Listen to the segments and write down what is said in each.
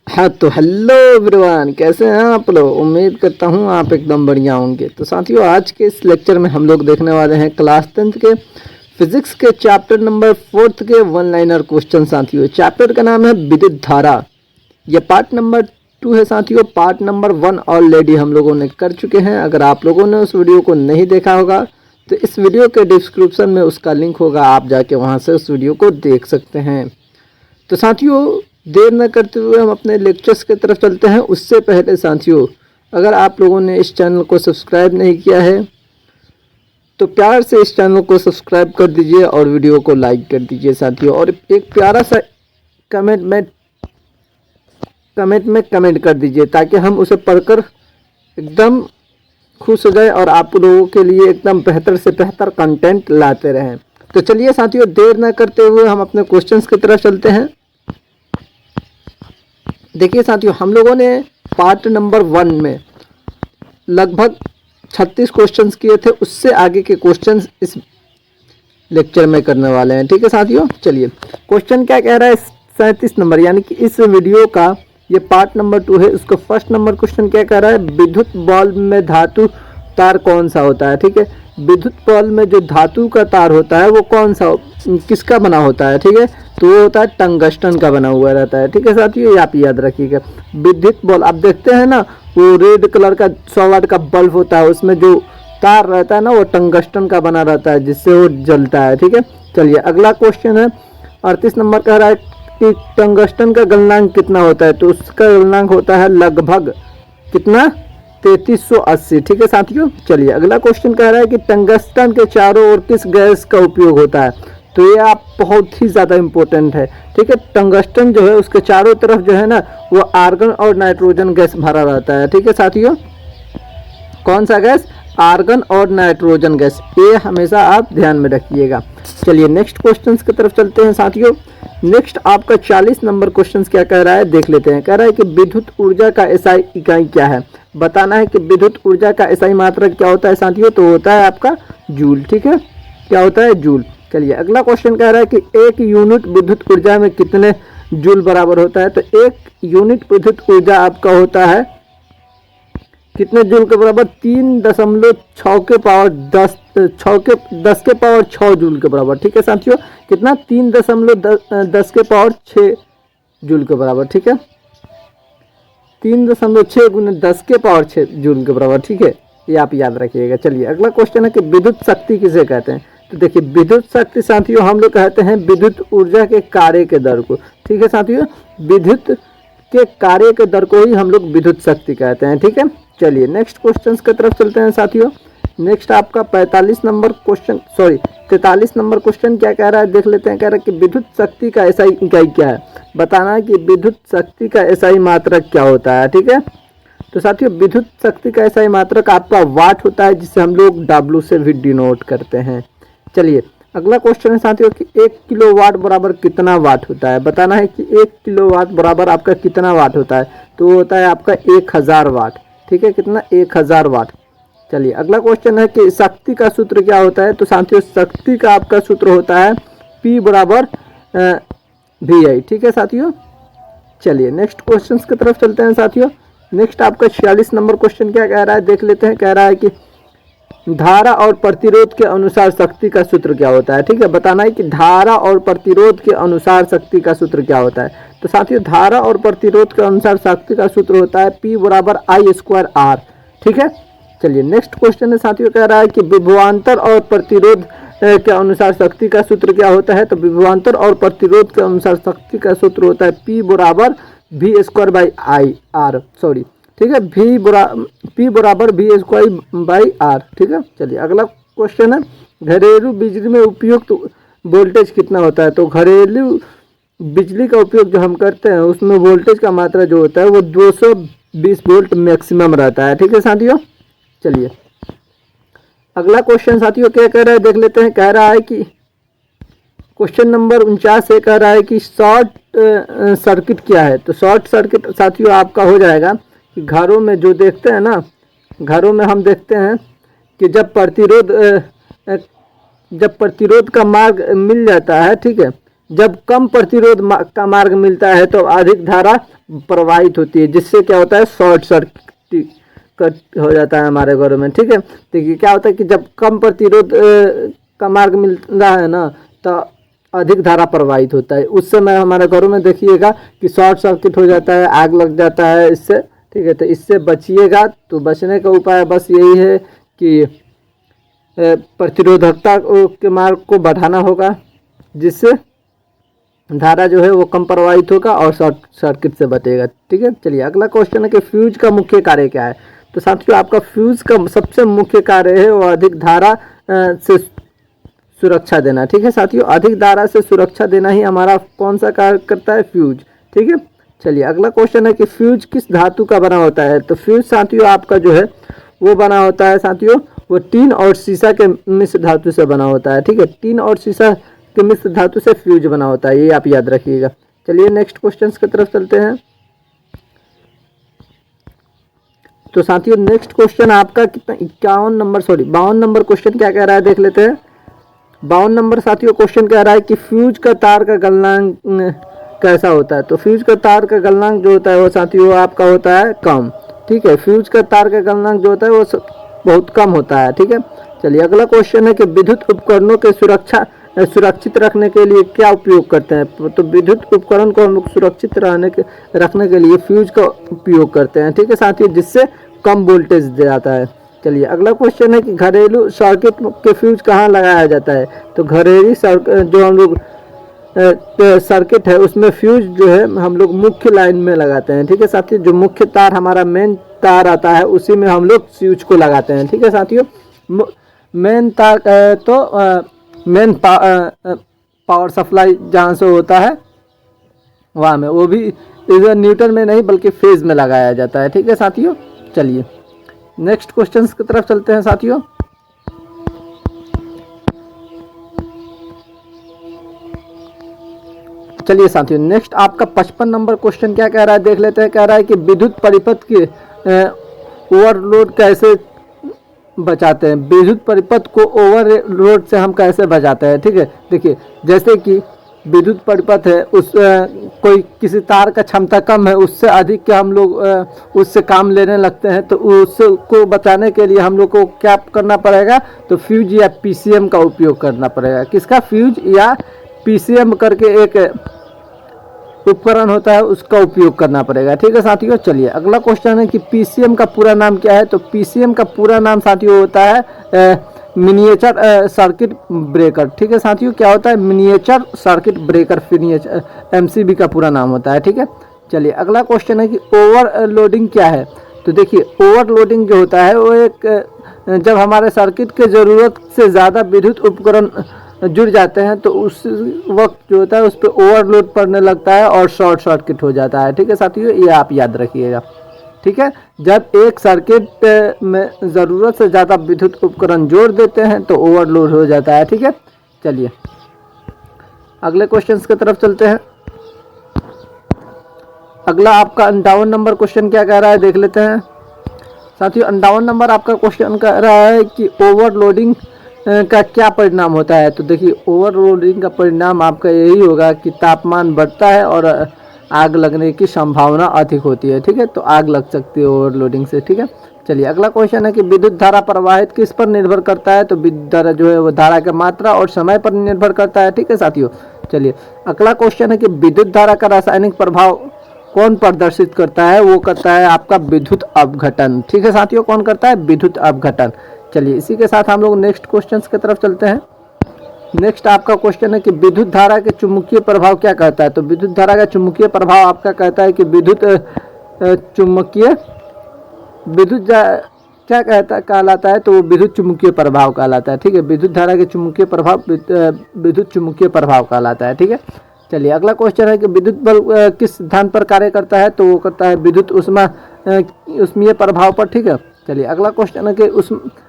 हाँ तो hello everyone, कैसे हैं आप लोग। उम्मीद करता हूँ आप एकदम बढ़िया होंगे। तो साथियों, आज के इस लेक्चर में हम लोग देखने वाले हैं क्लास 10th के फिजिक्स के चैप्टर नंबर 4 के वन लाइनर क्वेश्चन। साथियों, चैप्टर का नाम है विद्युत धारा। ये पार्ट नंबर 2 है साथियों। पार्ट नंबर 1 ऑलरेडी हम लोगों ने कर चुके हैं। अगर आप लोगों ने उस वीडियो को नहीं देखा होगा तो इस वीडियो के डिस्क्रिप्शन में उसका लिंक होगा, आप जाके वहाँ से उस वीडियो को देख सकते हैं। तो साथियों, देर न करते हुए हम अपने लेक्चर्स की तरफ चलते हैं। उससे पहले साथियों, अगर आप लोगों ने इस चैनल को सब्सक्राइब नहीं किया है तो प्यार से इस चैनल को सब्सक्राइब कर दीजिए और वीडियो को लाइक कर दीजिए साथियों। और एक प्यारा सा कमेंट में कमेंट कर दीजिए ताकि हम उसे पढ़कर एकदम खुश हो जाए और आप लोगों के लिए एकदम बेहतर से बेहतर कंटेंट लाते रहें। तो चलिए साथियों, देर न करते हुए हम अपने क्वेश्चंस की तरफ चलते हैं। देखिए साथियों, हम लोगों ने पार्ट नंबर 1 में लगभग 36 क्वेश्चंस किए थे। उससे आगे के क्वेश्चंस इस लेक्चर में करने वाले हैं। ठीक है साथियों, चलिए क्वेश्चन क्या कह रहा है। 37 नंबर यानी कि इस वीडियो का ये पार्ट नंबर 2 है। उसका फर्स्ट नंबर क्वेश्चन क्या कह रहा है, विद्युत बल्ब में धातु तार कौन सा होता है। ठीक है, विद्युत बल्ब में जो धातु का तार होता है वो कौन सा, किसका बना होता है। ठीक है, तो वो होता है टंगस्टन का बना हुआ रहता है। ठीक है साथियों, ये आप याद रखिएगा। विद्युत बल्ब आप देखते हैं ना, वो रेड कलर का 100 वाट का बल्ब होता है, उसमें जो तार रहता है ना वो टंगस्टन का बना रहता है, जिससे वो जलता है। ठीक है, चलिए अगला क्वेश्चन है 38 नंबर कह रहा है कि टंगस्टन का गलनांक कितना होता है। तो उसका गलनांक होता है लगभग कितना, 3380। ठीक है साथियों, चलिए अगला क्वेश्चन कह रहा है कि टंगस्टन के चारों ओर किस गैस का उपयोग होता है। तो ये आप बहुत ही ज़्यादा इम्पोर्टेंट है। ठीक है, टंगस्टन जो है उसके चारों तरफ जो है ना वो आर्गन और नाइट्रोजन गैस भरा रहता है। ठीक है साथियों, कौन सा गैस, आर्गन और नाइट्रोजन गैस, ये हमेशा आप ध्यान में रखिएगा। चलिए नेक्स्ट क्वेश्चन की तरफ चलते हैं साथियों। नेक्स्ट आपका 40 नंबर क्वेश्चन क्या कह रहा है, देख लेते हैं। कह रहा है कि विद्युत ऊर्जा का एसआई इकाई क्या है। बताना है कि विद्युत ऊर्जा का एसआई मात्रक क्या होता है साथियों। तो होता है आपका जूल। ठीक है, क्या होता है, जूल। चलिए अगला क्वेश्चन कह रहा है कि एक यूनिट विद्युत ऊर्जा में कितने जूल बराबर होता है। तो एक यूनिट विद्युत ऊर्जा आपका होता है कितने जूल के बराबर, 3.6 के पावर 10 के पावर 6 जूल के बराबर। ठीक है साथियों, कितना, 3.10 के पावर 6 जूल के बराबर। ठीक है, 3.6 गुने 10 के पावर 6 जूल के बराबर। ठीक है, ये आप याद रखिएगा। चलिए अगला क्वेश्चन है कि विद्युत शक्ति किसे कहते हैं। तो देखिए विद्युत शक्ति साथियों हम लोग कहते हैं विद्युत ऊर्जा के कार्य के दर को। ठीक है साथियों, विद्युत के कार्य के दर को ही हम लोग विद्युत शक्ति कहते हैं। ठीक है, चलिए नेक्स्ट क्वेश्चन की तरफ चलते हैं साथियों। नेक्स्ट आपका 43 नंबर क्वेश्चन 43 नंबर क्वेश्चन क्या कह रहा है, देख लेते हैं। कह रहा है कि विद्युत शक्ति का एसआई इकाई क्या है। बताना है कि विद्युत शक्ति का एसआई मात्रक क्या होता है। ठीक है, तो साथियों विद्युत शक्ति का एसआई मात्रक आपका वाट होता है, जिसे हम लोग डब्ल्यू से भी डिनोट करते हैं। चलिए अगला क्वेश्चन है साथियों कि 1 किलोवाट बराबर कितना वाट होता है। बताना है कि 1 किलोवाट बराबर आपका कितना वाट होता है। तो होता है आपका 1000 वाट। ठीक है, कितना, 1000 वाट। चलिए अगला क्वेश्चन है कि शक्ति का सूत्र क्या होता है। तो साथियों शक्ति का आपका सूत्र होता है P बराबर VI। ठीक है साथियों, चलिए नेक्स्ट क्वेश्चन की तरफ चलते हैं साथियों। नेक्स्ट आपका 46 नंबर क्वेश्चन क्या कह रहा है, देख लेते हैं। कह रहा है कि धारा और प्रतिरोध के अनुसार शक्ति का सूत्र क्या होता है। ठीक है, बताना है कि धारा और प्रतिरोध के अनुसार शक्ति का सूत्र क्या होता है। तो साथियों धारा और प्रतिरोध के अनुसार शक्ति का सूत्र होता है P बराबर I²R। ठीक है, चलिए नेक्स्ट क्वेश्चन है साथियों। कह रहा है कि विभवांतर और प्रतिरोध के अनुसार शक्ति का सूत्र क्या होता है। तो विभवांतर और प्रतिरोध के अनुसार शक्ति का सूत्र होता है P बराबर V²/IR। सॉरी, ठीक है, P बराबर V²/R। ठीक है, चलिए अगला क्वेश्चन है घरेलू बिजली में उपयुक्त वोल्टेज कितना होता है। तो घरेलू बिजली का उपयोग जो हम करते हैं उसमें वोल्टेज का मात्रा जो होता है वो 220 वोल्ट मैक्सिमम रहता है। ठीक है साथियों, चलिए अगला क्वेश्चन साथियों क्या कह रहा है, देख लेते हैं। कह रहा है कि क्वेश्चन नंबर 49 से कह रहा है कि शॉर्ट सर्किट क्या है। तो शॉर्ट सर्किट साथियों आपका हो जाएगा कि घरों में जो देखते हैं ना, घरों में हम देखते हैं कि जब प्रतिरोध का मार्ग मिल जाता है। ठीक है, जब कम प्रतिरोध का मार्ग मिलता है तो अधिक धारा प्रवाहित होती है, जिससे क्या होता है शॉर्ट सर्किट कट हो जाता है हमारे घरों में। ठीक है, देखिए क्या होता है कि जब कम प्रतिरोध का मार्ग मिल रहा है ना, तो अधिक धारा प्रवाहित होता है। उस समय हमारे घरों में देखिएगा कि शॉर्ट सर्किट हो जाता है, आग लग जाता है इससे। ठीक है, तो इससे बचिएगा। तो बचने का उपाय बस यही है कि प्रतिरोधकता के मार्ग को बढ़ाना होगा, जिससे धारा जो है वो कम प्रवाहित होगा और शॉर्ट सर्किट से बचेगा। ठीक है, चलिए अगला क्वेश्चन है कि फ्यूज का मुख्य कार्य क्या है। तो साथियों आपका फ्यूज का सबसे मुख्य कार्य है वो अधिक धारा से सुरक्षा देना। ठीक है साथियों, अधिक धारा से सुरक्षा देना ही हमारा कौन सा कार्य करता है, फ्यूज। ठीक है, चलिए अगला क्वेश्चन है कि फ्यूज किस धातु का बना होता है। तो फ्यूज साथियों आपका जो है वो बना होता है साथियों, वो टीन और शीशा के मिश्र धातु से बना होता है। ठीक है, टीन और शीशा के मिश्र धातु से फ्यूज बना होता है, ये आप याद रखिएगा। चलिए नेक्स्ट क्वेश्चन की तरफ चलते हैं। तो साथियों नेक्स्ट क्वेश्चन आपका कितना 52 नंबर क्वेश्चन क्या कह रहा है, देख लेते हैं। 52 नंबर साथियों क्वेश्चन कह रहा है कि फ्यूज का तार का गलनांक कैसा होता है। तो फ्यूज का तार का गलनांक जो होता है वो साथियों आपका होता है कम। ठीक है, फ्यूज का तार का गलनांक जो होता है वो बहुत कम होता है। ठीक है, चलिए अगला क्वेश्चन है कि विद्युत उपकरणों के सुरक्षित रखने के लिए क्या उपयोग करते हैं। तो विद्युत उपकरण को हम लोग सुरक्षित रखने के लिए फ्यूज का उपयोग करते हैं। ठीक है साथियों, जिससे कम वोल्टेज जाता है। चलिए अगला क्वेश्चन है कि घरेलू सर्किट के फ्यूज कहाँ लगाया जाता है। तो घरेलू जो हम लोग सर्किट है उसमें फ्यूज जो है हम लोग मुख्य लाइन में लगाते हैं। ठीक है साथियों, जो मुख्य तार हमारा मेन तार आता है उसी में हम लोग फ्यूज को लगाते हैं। ठीक है साथियों, मेन तार तो मेन पावर सप्लाई जहाँ से होता है वहाँ में, वो भी इधर न्यूटन में नहीं बल्कि फेज में लगाया जाता है। ठीक है साथियों, चलिए नेक्स्ट क्वेश्चन की तरफ चलते हैं साथियों। चलिए साथियों नेक्स्ट आपका 55 नंबर क्वेश्चन क्या कह रहा है, देख लेते हैं। कह रहा है कि विद्युत परिपथ के ओवरलोड कैसे बचाते हैं। विद्युत परिपथ को ओवरलोड से हम कैसे बचाते हैं। ठीक है, देखिए जैसे कि विद्युत परिपथ है, उस कोई किसी तार का क्षमता कम है, उससे अधिक के हम लोग उससे काम लेने लगते हैं, तो उसको बचाने के लिए हम लोग को क्या करना पड़ेगा, तो फ्यूज या पीसीएम का उपयोग करना पड़ेगा। किसका, फ्यूज या पीसीएम करके एक उपकरण होता है, उसका उपयोग करना पड़ेगा। ठीक है साथियों, चलिए अगला क्वेश्चन है कि पीसीएम का पूरा नाम क्या है। तो पीसीएम का पूरा नाम साथियों होता है मिनिएचर सर्किट ब्रेकर। ठीक है साथियों, क्या होता है, मिनिएचर सर्किट ब्रेकर, एमसीबी का पूरा नाम होता है। ठीक है, चलिए अगला क्वेश्चन है कि ओवरलोडिंग क्या है। तो देखिए ओवरलोडिंग जो होता है वो एक जब हमारे सर्किट के ज़रूरत से ज़्यादा विद्युत उपकरण जुड़ जाते हैं तो उस वक्त जो होता है उस पर ओवरलोड पड़ने लगता है और शॉर्ट सर्किट हो जाता है। ठीक है साथियों, ये आप याद रखिएगा। ठीक है, जब एक सर्किट में ज़रूरत से ज़्यादा विद्युत उपकरण जोड़ देते हैं तो ओवरलोड हो जाता है। ठीक है, चलिए अगले क्वेश्चन की तरफ चलते हैं। अगला आपका 58 नंबर क्वेश्चन क्या कह रहा है, देख लेते हैं साथियों। 58 नंबर आपका क्वेश्चन कह रहा है कि ओवरलोडिंग का क्या परिणाम होता है। तो देखिए ओवरलोडिंग का परिणाम आपका यही होगा कि तापमान बढ़ता है और आग लगने की संभावना अधिक होती है। ठीक है, तो आग लग सकती है ओवरलोडिंग से। ठीक है, चलिए अगला क्वेश्चन है कि विद्युत धारा प्रवाहित किस पर निर्भर करता है। तो विद्युत धारा जो है वो धारा की मात्रा और समय पर निर्भर करता है। ठीक है साथियों, चलिए अगला क्वेश्चन है कि विद्युत धारा का रासायनिक प्रभाव कौन प्रदर्शित करता है। वो करता है आपका विद्युत अपघटन। ठीक है साथियों, कौन करता है, विद्युत अपघटन। चलिए इसी के साथ हम लोग नेक्स्ट क्वेश्चन की तरफ चलते हैं। नेक्स्ट आपका क्वेश्चन है कि विद्युत धारा के चुंबकीय प्रभाव क्या कहता है। तो विद्युत धारा का चुंबकीय प्रभाव आपका कहता है कि क्या कहलाता है, तो वो विद्युत चुंबकीय प्रभाव कहलाता है। ठीक है, विद्युत धारा के चुंबकीय प्रभाव विद्युत चुंबकीय प्रभाव कहलाता है। ठीक है, चलिए अगला क्वेश्चन है कि विद्युत बल किस सिद्धांत पर कार्य करता है। तो वो करता है विद्युत उष्मीय प्रभाव पर। ठीक है, चलिए अगला क्वेश्चन है कि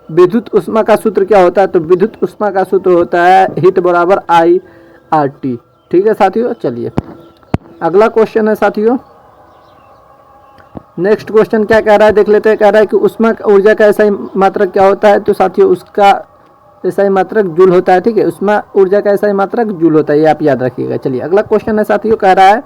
विद्युत ऊष्मा का सूत्र क्या होता है। तो विद्युत ऊष्मा का सूत्र होता है हीट बराबर IRT। ठीक है साथियों, चलिए अगला क्वेश्चन है साथियों। नेक्स्ट क्वेश्चन क्या कह रहा है, देख लेते हैं। कह रहा है कि ऊष्मा ऊर्जा का ऐसा ही मात्रक क्या होता है। तो साथियों उसका ऐसा ही मात्रक जूल होता है। ठीक है, ऊष्मा ऊर्जा का ऐसा ही मात्रक जूल होता है, ये आप याद रखिएगा। चलिए अगला क्वेश्चन है साथियों, कह रहा है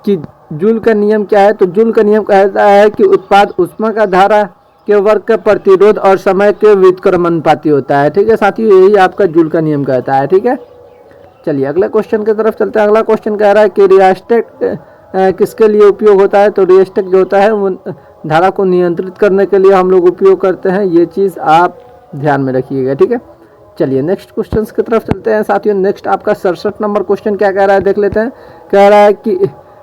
कि जूल का नियम क्या है, तो जूल का नियम कहता है कि उत्पाद ऊष्मा का धारा के वर्ग का प्रतिरोध और समय के व्युत्क्रमानुपाती होता है। ठीक है साथियों, यही आपका जूल का नियम कहता है। ठीक है, चलिए अगले क्वेश्चन की तरफ चलते हैं। अगला क्वेश्चन कह रहा है कि रियोस्टेट किसके लिए उपयोग होता है, तो रियोस्टेट जो होता है वो धारा को नियंत्रित करने के लिए हम लोग उपयोग करते हैं। ये चीज़ आप ध्यान में रखिएगा। ठीक है, चलिए नेक्स्ट क्वेश्चन की तरफ चलते हैं साथियों। नेक्स्ट आपका 67 नंबर क्वेश्चन क्या कह रहा है देख लेते हैं। कह रहा है कि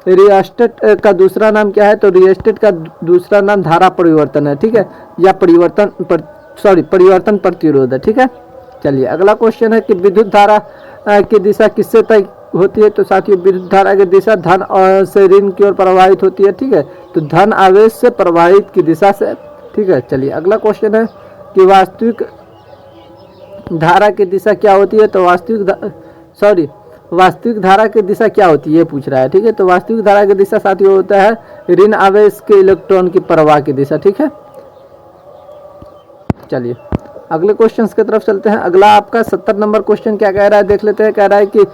रियोस्टेट का दूसरा नाम क्या है, तो रियोस्टेट का दूसरा नाम धारा परिवर्तन है। ठीक है, या परिवर्तन प्रतिरोध है। ठीक है, चलिए अगला क्वेश्चन है कि विद्युत धारा की दिशा किससे तय होती है, तो साथियों विद्युत धारा की दिशा धन और से ऋण की ओर प्रवाहित होती है। ठीक है, तो धन आवेश से प्रवाहित की दिशा से। ठीक है, चलिए अगला क्वेश्चन है कि वास्तविक धारा की दिशा क्या होती है, तो वास्तविक धारा की दिशा क्या होती है ये पूछ रहा है। ठीक है, तो वास्तविक धारा की दिशा साथियों होता है ऋण आवेश के इलेक्ट्रॉन की प्रवाह की दिशा। ठीक है, चलिए अगले क्वेश्चन की तरफ चलते हैं। अगला आपका 70 नंबर क्वेश्चन क्या कह रहा है देख लेते हैं। कह रहा है कि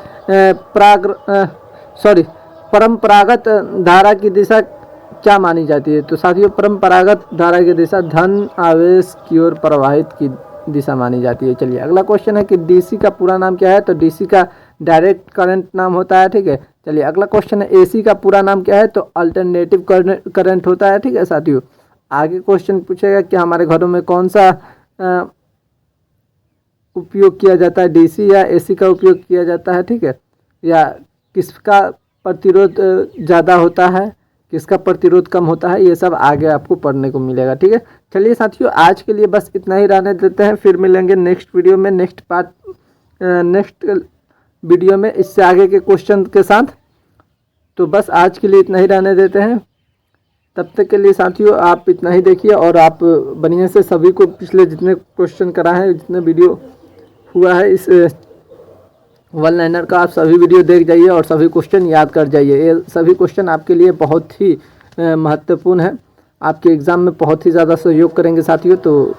परंपरागत धारा की दिशा क्या मानी जाती है, तो साथियों परंपरागत धारा की दिशा धन आवेश की ओर प्रवाहित की दिशा मानी जाती है। चलिए अगला क्वेश्चन है कि डीसी का पूरा नाम क्या है, तो डीसी का डायरेक्ट करंट नाम होता है। ठीक है, चलिए अगला क्वेश्चन है एसी का पूरा नाम क्या है, तो अल्टरनेटिव करंट होता है। ठीक है साथियों, आगे क्वेश्चन पूछेगा कि हमारे घरों में कौन सा उपयोग किया जाता है, डीसी या एसी का उपयोग किया जाता है। ठीक है, या किसका प्रतिरोध ज़्यादा होता है, किसका प्रतिरोध कम होता है, ये सब आगे आपको पढ़ने को मिलेगा। ठीक है, चलिए साथियों आज के लिए बस इतना ही रहने देते हैं, फिर मिलेंगे नेक्स्ट वीडियो में, नेक्स्ट वीडियो में इससे आगे के क्वेश्चन के साथ। तो बस आज के लिए इतना ही रहने देते हैं, तब तक के लिए साथियों आप इतना ही देखिए और आप बढ़िया से सभी को पिछले जितने क्वेश्चन कराए हैं, जितने वीडियो हुआ है इस वन लाइनर का, आप सभी वीडियो देख जाइए और सभी क्वेश्चन याद कर जाइए। ये सभी क्वेश्चन आपके लिए बहुत ही महत्वपूर्ण है, आपके एग्ज़ाम में बहुत ही ज़्यादा सहयोग करेंगे साथियों। तो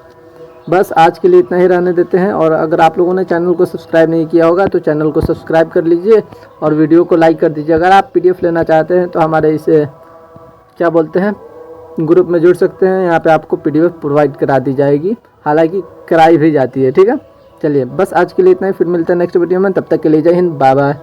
बस आज के लिए इतना ही रहने देते हैं, और अगर आप लोगों ने चैनल को सब्सक्राइब नहीं किया होगा तो चैनल को सब्सक्राइब कर लीजिए और वीडियो को लाइक कर दीजिए। अगर आप PDF लेना चाहते हैं तो हमारे इसे क्या बोलते हैं ग्रुप में जुड़ सकते हैं, यहाँ पे आपको PDF प्रोवाइड करा दी जाएगी, हालांकि कराई भी जाती है। ठीक है, चलिए बस आज के लिए इतना ही, फिर मिलते हैं नेक्स्ट वीडियो में, तब तक के लिए जय हिंद, बाय बाय।